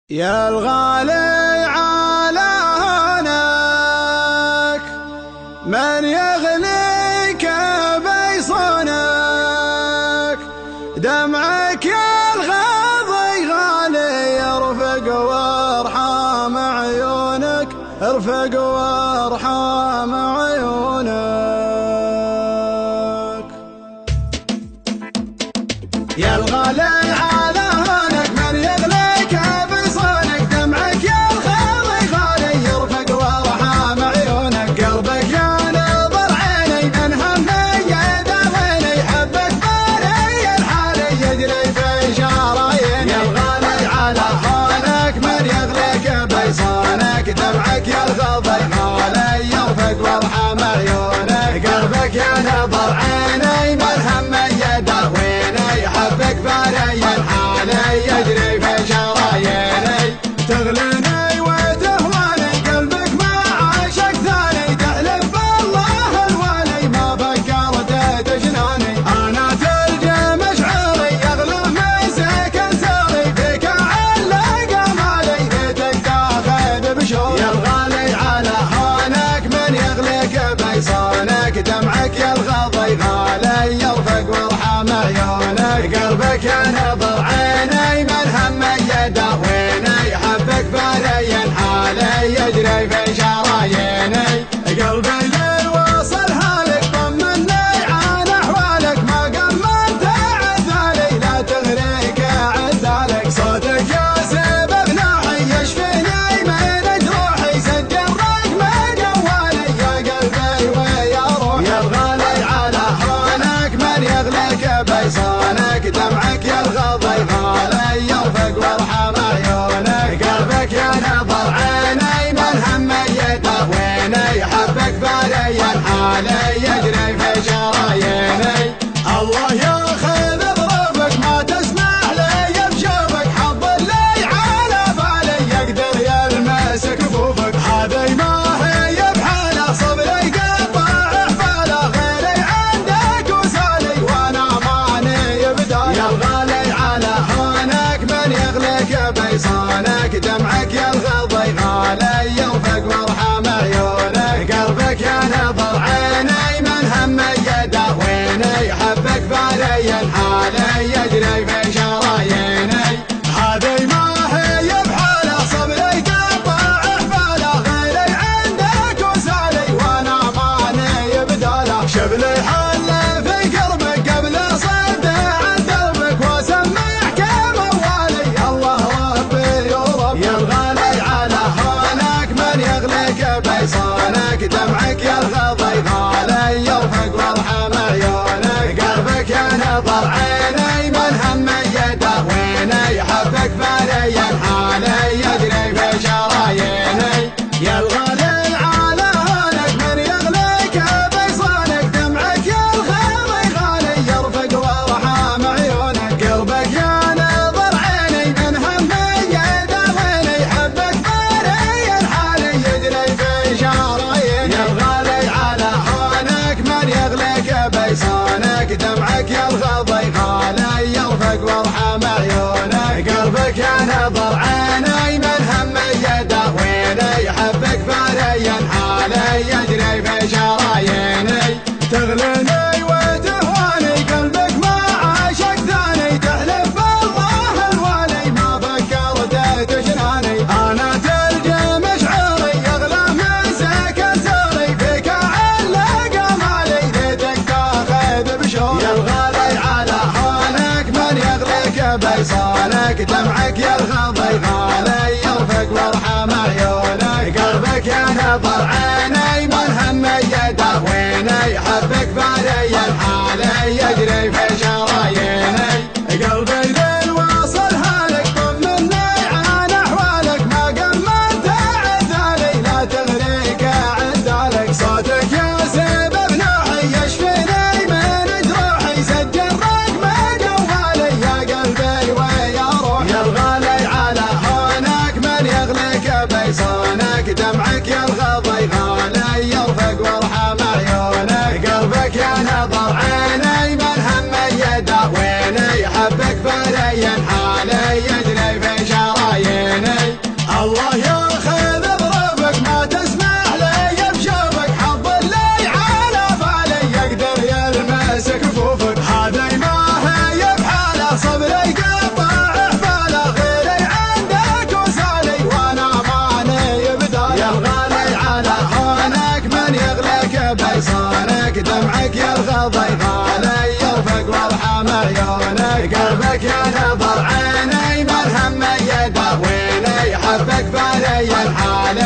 يا الغالي على هونك من يغليك بيصونك، دمعك يا الغاضي غالي يرفق وارحام عيونك، ارفق وارحام عيونك. يا الغالي على هونك من يغليك بيصونك، دمعك يا الغاضي غالي يرفق وارحام عيونك، قلبك يا نظر عيني من همي يداويني، حبك بالي الحالي يجري في شراييني. يا الغالي على هونك من يغليك بيصونك، دمعك يا الغاضي غالي يرفق وارحام عيونك، قلبك يا نظر عيني من همي يداويني، حبك بالي الحالي يجري في شراييني. تغليني وتهواني قلبك ما عاشق ثاني، تحلف بالله الوالي ما فكرت تجناني. انا تلجى مشعري يغلى مسك انساري، فيك علق امالي بيتك تاخذ بشوق. يا الغالي على هونك من يغليك بيصونك، دمعك يا الغاضي غالي يرفق وارحام عيونك، قلبك يا نظر عيني من همي يداويني، حبك بالي الحالي يجري في شراييني. قلبي ليل وصل هالك طمني عن احوالك، ما قمنت عذالي لا تغريك عذالك، صوتك يا سبب نوحي يشفيني من جروحي، سجل رقم جوالي يا قلبي ويا روحي. يا الغالي على هونك من يغليك بيصونك، دمعك يا الغاضي غالي يرفق وارحام عيونك، قلبك يا نظر عيني من همي يداويني، حبك بالي الحالي يجري في شراييني. الله ياخذ ظروفك ما تسمح لي بشوفك، حظ اللي على بالي يقدر يلمس كفوفك، هذي ما هي بحاله صبري قطع حفاله، غيري عندك وسالي وانا ماني بداله. يا الغالي على هونك من يغليك بيصونك، دمعك يا الغاضي غالي يرفق وارحام عيونك، قلبك يا نظر عيني من همي يداويني، حبك بالي الحالي يجري في شراييني. هذي ما هي بحاله صبري قطع حفاله، غيري عندك وسالي وانا ماني بداله. شبلي حل في قربك قبل صد عن دربك، واسمعك موالي الله ربي ورب. يا الغالي على هونك من يغليك بيصونك، دمعك يا الغاضي غالي يرفق وارحام عيونك، قلبك يا نظر عيني من همي يداويني، حبك بالي الحالي يجري في شراييني. يا الغالي على هونك من يغليك بيصونك، دمعك يا الغاضي غالي يرفق وارحام عيونك، قلبك يا نظر عيني من همي يداويني، حبك بالي الحالي يجري في شراييني. يا الغالي على هونك من يغليك بيصونك، دمعك يا الغاضي غالي يرفق وارحام عيونك، قلبك يا نظر عيني من همي يداويني، حبك بالي الحالي يجري في شراييني. تغليني وتهواني قلبك ما عاشق ثاني، تحلف بالله الوالي ما فكرت تجناني. انا تلجى مشعري يغلى مسك انساري، فيك علق امالي ليتك تاخذ بشوق. يا الغالي على هونك من يغليك بيصونك، دمعك يا الغاضي غالي يرفق وارحام عيونك، قلبك يا نظر عيني من همي يداويني، حبك بالي الحالي يجري في شراييني. قلبي ليل وصل هالك طمني عن احوالك، ما قمنت عذالي لا تغريك عذالك، صوتك يا سبب نوحي يشفيني من جروحي، سجل رقم جوالي يا قلبي ويا روحي. يا الغالي على هونك من يغليك بيصونك، دمعك يا الغاضي غالي يرفق وارحام عيونك، قلبك يا نظر عيني من يا نظر عيني، من هم يداويني حبك بالي الحال